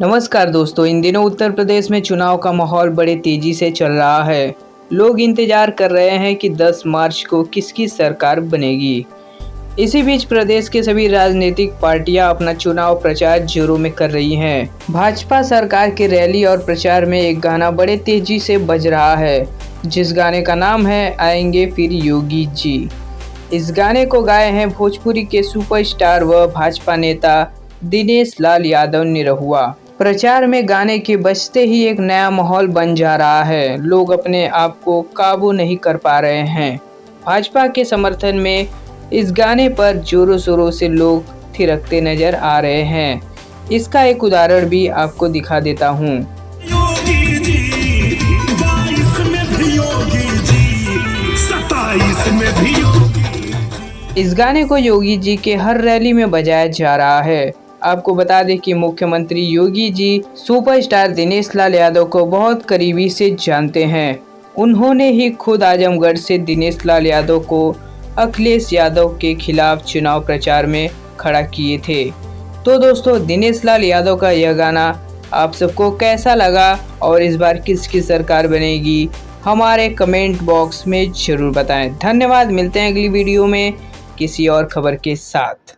नमस्कार दोस्तों, इन दिनों उत्तर प्रदेश में चुनाव का माहौल बड़े तेजी से चल रहा है। लोग इंतजार कर रहे हैं कि 10 मार्च को किसकी सरकार बनेगी। इसी बीच प्रदेश के सभी राजनीतिक पार्टियां अपना चुनाव प्रचार जोरों में कर रही हैं। भाजपा सरकार के रैली और प्रचार में एक गाना बड़े तेजी से बज रहा है, जिस गाने का नाम है आएंगे फिर योगी जी। इस गाने को गाए हैं भोजपुरी के सुपरस्टार व भाजपा नेता दिनेश लाल यादव निरहुआ। प्रचार में गाने के बजते ही एक नया माहौल बन जा रहा है। लोग अपने आप को काबू नहीं कर पा रहे हैं। भाजपा के समर्थन में इस गाने पर जोरों शोरों से लोग थिरकते नजर आ रहे हैं। इसका एक उदाहरण भी आपको दिखा देता हूँ। योगी जी 22 में भी योगी जी 27 में भी योगी। इस गाने को योगी जी के हर रैली में बजाया जा रहा है। आपको बता दें कि मुख्यमंत्री योगी जी सुपरस्टार दिनेश लाल यादव को बहुत करीबी से जानते हैं। उन्होंने ही खुद आजमगढ़ से दिनेश लाल यादव को अखिलेश यादव के खिलाफ चुनाव प्रचार में खड़ा किए थे। तो दोस्तों, दिनेश लाल यादव का यह गाना आप सबको कैसा लगा और इस बार किसकी सरकार बनेगी, हमारे कमेंट बॉक्स में जरूर बताएं। धन्यवाद। मिलते हैं अगली वीडियो में किसी और खबर के साथ।